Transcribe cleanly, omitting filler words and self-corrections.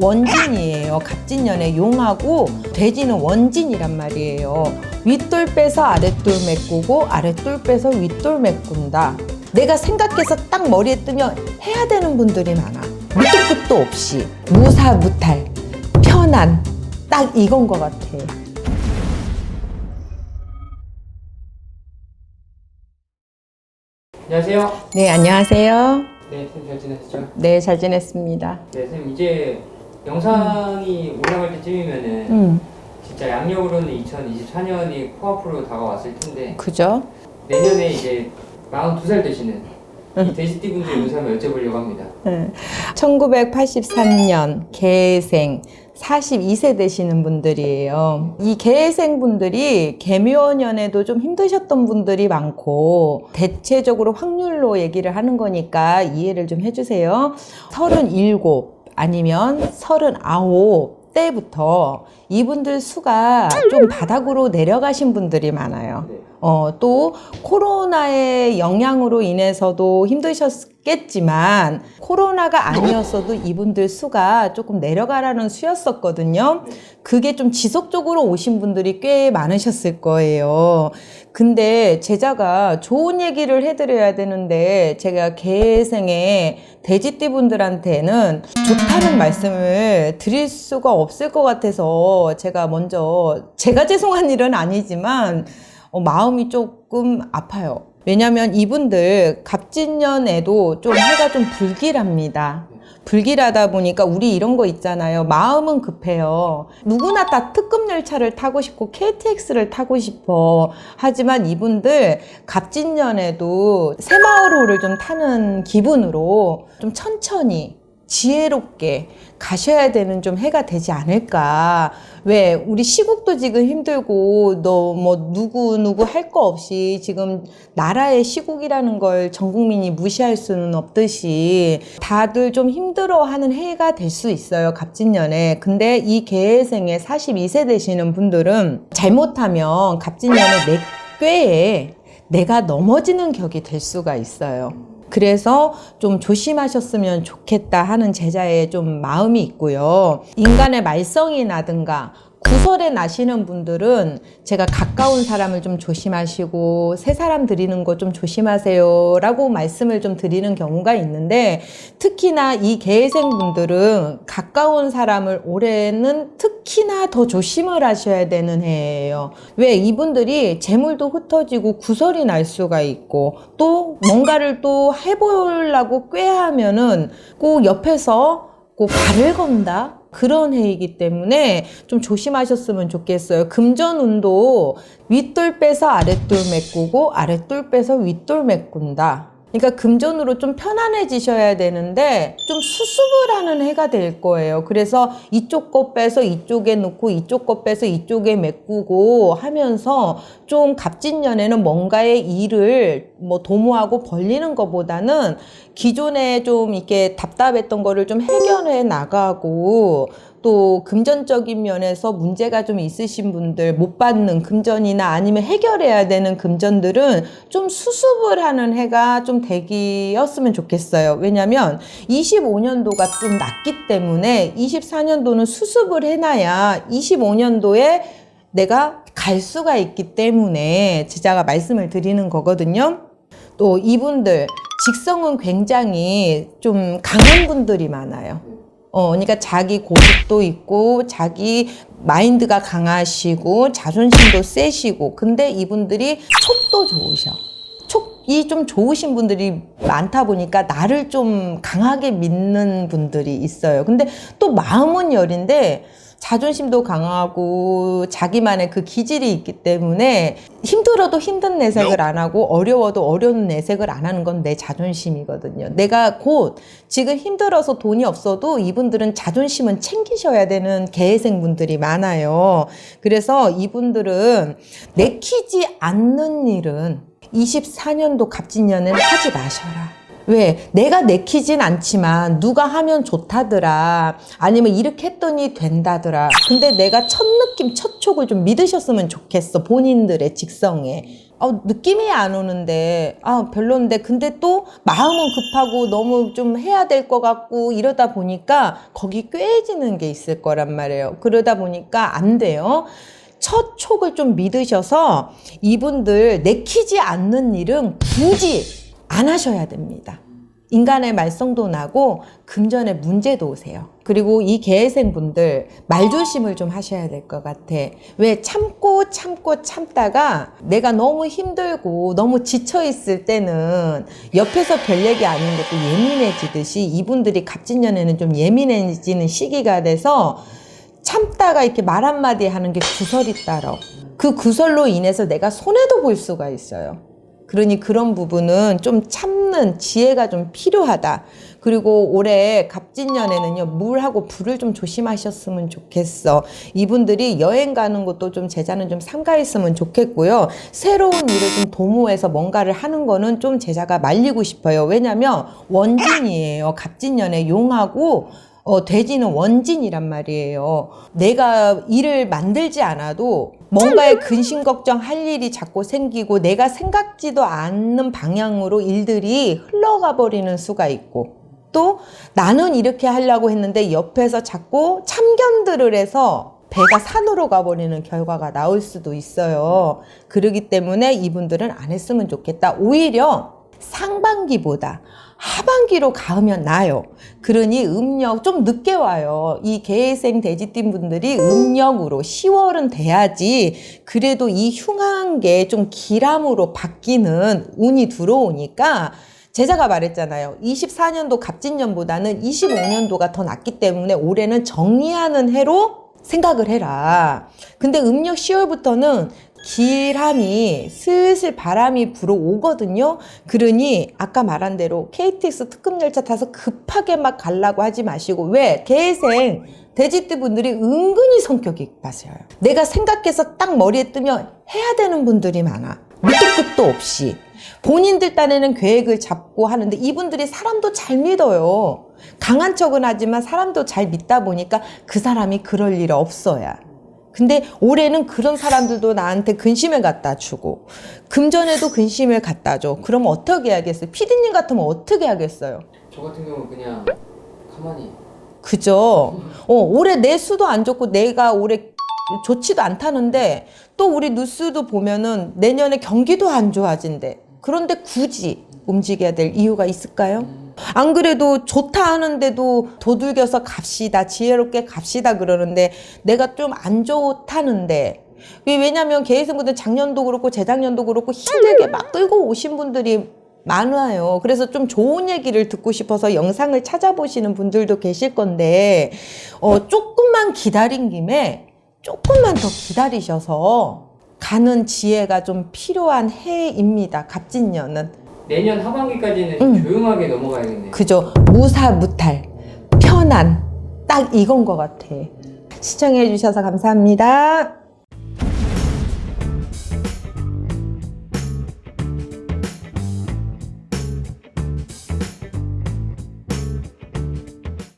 원진이에요. 갑진년의 용하고 돼지는 원진이란 말이에요. 윗돌 빼서 아랫돌 메꾸고 아랫돌 빼서 윗돌 메꾼다. 내가 생각해서 딱 머리에 뜨면 해야 되는 분들이 많아. 밑도 끝도 없이 무사무탈 편안 딱 이건 것 같아. 안녕하세요. 네, 안녕하세요. 네, 선생님 잘 지내셨죠? 네, 잘 지냈습니다. 네, 선생님 이제 영상이 올라갈 때쯤이면은 진짜 양력으로는 2024년이 코앞으로 다가왔을 텐데 그죠? 내년에 이제 42살 되시는 이 돼지띠 분들의 운세 한번 여쭤보려고 합니다. 1983년 개생 42세 되시는 분들이에요. 이 개생 분들이 개묘년에도 좀 힘드셨던 분들이 많고 대체적으로 확률로 얘기를 하는 거니까 이해를 좀 해주세요. 37 아니면 39 때부터 이분들 수가 좀 바닥으로 내려가신 분들이 많아요. 또 코로나의 영향으로 인해서도 힘드셨겠지만 코로나가 아니었어도 이분들 수가 조금 내려가라는 수였었거든요. 그게 좀 지속적으로 오신 분들이 꽤 많으셨을 거예요. 근데 제자가 좋은 얘기를 해드려야 되는데 제가 개생의 돼지띠 분들한테는 좋다는 말씀을 드릴 수가 없을 것 같아서 제가 먼저 제가 죄송한 일은 아니지만 마음이 조금 아파요. 왜냐면 이분들 갑진년에도 좀 해가 좀 불길합니다. 불길하다 보니까 우리 이런 거 있잖아요. 마음은 급해요. 누구나 다 특급 열차를 타고 싶고 KTX를 타고 싶어. 하지만 이분들 갑진년에도 새마을호를 좀 타는 기분으로 좀 천천히 지혜롭게 가셔야 되는 좀 해가 되지 않을까. 왜 우리 시국도 지금 힘들고 너 뭐 누구 할 거 없이 지금 나라의 시국이라는 걸 전 국민이 무시할 수는 없듯이 다들 좀 힘들어하는 해가 될 수 있어요. 갑진년에. 근데 이 개생에 42세 되시는 분들은 잘못하면 갑진년에 내 꾀에 내가 넘어지는 격이 될 수가 있어요. 그래서 좀 조심하셨으면 좋겠다 하는 제자의 좀 마음이 있고요. 인간의 말썽이라든가 구설에 나시는 분들은 제가 가까운 사람을 좀 조심하시고 새 사람 드리는 거 좀 조심하세요 라고 말씀을 좀 드리는 경우가 있는데 특히나 이 개생 분들은 가까운 사람을 올해는 특히나 더 조심을 하셔야 되는 해예요. 왜 이분들이 재물도 흩어지고 구설이 날 수가 있고 또 뭔가를 또 해보려고 꾀하면은 꼭 옆에서 꼭 발을 건다 그런 해이기 때문에 좀 조심하셨으면 좋겠어요. 금전운도 윗돌 빼서 아랫돌 메꾸고 아랫돌 빼서 윗돌 메꾼다. 그러니까 금전으로 좀 편안해지셔야 되는데 좀 수습을 하는 해가 될 거예요. 그래서 이쪽 거 빼서 이쪽에 넣고 이쪽 거 빼서 이쪽에 메꾸고 하면서 좀 갑진년에는 뭔가의 일을 뭐 도모하고 벌리는 것보다는 기존에 좀 이렇게 답답했던 거를 좀 해결해 나가고 또 금전적인 면에서 문제가 좀 있으신 분들 못 받는 금전이나 아니면 해결해야 되는 금전들은 좀 수습을 하는 해가 좀 되기였으면 좋겠어요. 왜냐면 25년도가 좀 낮기 때문에 24년도는 수습을 해놔야 25년도에 내가 갈 수가 있기 때문에 제자가 말씀을 드리는 거거든요. 또 이분들 직성은 굉장히 좀 강한 분들이 많아요. 그러니까 자기 고집도 있고 자기 마인드가 강하시고 자존심도 세시고 근데 이분들이 촉도 좋으셔. 촉이 좀 좋으신 분들이 많다 보니까 나를 좀 강하게 믿는 분들이 있어요. 근데 또 마음은 여린데 자존심도 강하고 자기만의 그 기질이 있기 때문에 힘들어도 힘든 내색을 안 하고 어려워도 어려운 내색을 안 하는 건 내 자존심이거든요. 내가 곧 지금 힘들어서 돈이 없어도 이분들은 자존심은 챙기셔야 되는 개생 분들이 많아요. 그래서 이분들은 내키지 않는 일은 24년도 갑진년에는 하지 마셔라. 왜? 내가 내키진 않지만 누가 하면 좋다더라. 아니면 이렇게 했더니 된다더라. 근데 내가 첫 느낌, 첫 촉을 좀 믿으셨으면 좋겠어. 본인들의 직성에. 느낌이 안 오는데, 별론데. 근데 또 마음은 급하고 너무 좀 해야 될 것 같고 이러다 보니까 거기 꾀지는 게 있을 거란 말이에요. 그러다 보니까 안 돼요. 첫 촉을 좀 믿으셔서 이분들 내키지 않는 일은 굳이 안 하셔야 됩니다. 인간의 말썽도 나고 금전에 문제도 오세요. 그리고 이 계생분들 말조심을 좀 하셔야 될 것 같아. 왜? 참고 참다가 내가 너무 힘들고 너무 지쳐 있을 때는 옆에서 별 얘기 아닌 것도 예민해지듯이 이분들이 갑진년에는 좀 예민해지는 시기가 돼서 참다가 이렇게 말 한마디 하는 게 구설이 따라. 그 구설로 인해서 내가 손해도 볼 수가 있어요. 그러니 그런 부분은 좀 참는 지혜가 좀 필요하다. 그리고 올해 갑진년에는요, 물하고 불을 좀 조심하셨으면 좋겠어. 이분들이 여행 가는 것도 좀 제자는 좀 삼가했으면 좋겠고요. 새로운 일을 좀 도모해서 뭔가를 하는 거는 좀 제자가 말리고 싶어요. 왜냐면 원진이에요. 갑진년에 용하고 돼지는 원진이란 말이에요. 내가 일을 만들지 않아도 뭔가에 근심 걱정할 일이 자꾸 생기고 내가 생각지도 않는 방향으로 일들이 흘러가 버리는 수가 있고, 또 나는 이렇게 하려고 했는데 옆에서 자꾸 참견들을 해서 배가 산으로 가버리는 결과가 나올 수도 있어요. 그러기 때문에 이분들은 안 했으면 좋겠다. 오히려 상반기보다 하반기로 가면 나요. 그러니 음력 좀 늦게 와요. 이 계생 돼지띠 분들이 음력으로 10월은 돼야지 그래도 이 흉한 게 좀 기람으로 바뀌는 운이 들어오니까, 제자가 말했잖아요. 24년도 갑진년보다는 25년도가 더 낫기 때문에 올해는 정리하는 해로 생각을 해라. 근데 음력 10월부터는 기람이 슬슬 바람이 불어오거든요. 그러니 아까 말한 대로 KTX 특급 열차 타서 급하게 막 가려고 하지 마시고. 왜? 계생 돼지띠 분들이 은근히 성격이 맞아요. 내가 생각해서 딱 머리에 뜨면 해야 되는 분들이 많아. 밑도 끝도 없이 본인들 딴에는 계획을 잡고 하는데, 이분들이 사람도 잘 믿어요. 강한 척은 하지만 사람도 잘 믿다 보니까 그 사람이 그럴 일 없어야. 근데 올해는 그런 사람들도 나한테 근심을 갖다 주고 금전에도 근심을 갖다 줘. 그럼 어떻게 하겠어요? 피디님 같으면 어떻게 하겠어요? 저 같은 경우는 그냥 가만히. 그죠? 올해 내 수도 안 좋고 내가 올해 좋지도 않다는데 또 우리 뉴스도 보면은 내년에 경기도 안 좋아진대. 그런데 굳이 움직여야 될 이유가 있을까요? 안 그래도 좋다 하는데도 도둑여서 갑시다, 지혜롭게 갑시다 그러는데 내가 좀 안 좋다는데, 왜냐면 계획생분들 작년도 그렇고 재작년도 그렇고 힘들게 막 끌고 오신 분들이 많아요. 그래서 좀 좋은 얘기를 듣고 싶어서 영상을 찾아보시는 분들도 계실 건데, 조금만 기다린 김에 조금만 더 기다리셔서 가는 지혜가 좀 필요한 해입니다. 갑진년은. 내년 하반기까지는 좀 조용하게 넘어가야겠네요. 그죠. 무사무탈, 편안, 딱 이건 것 같아. 시청해 주셔서 감사합니다.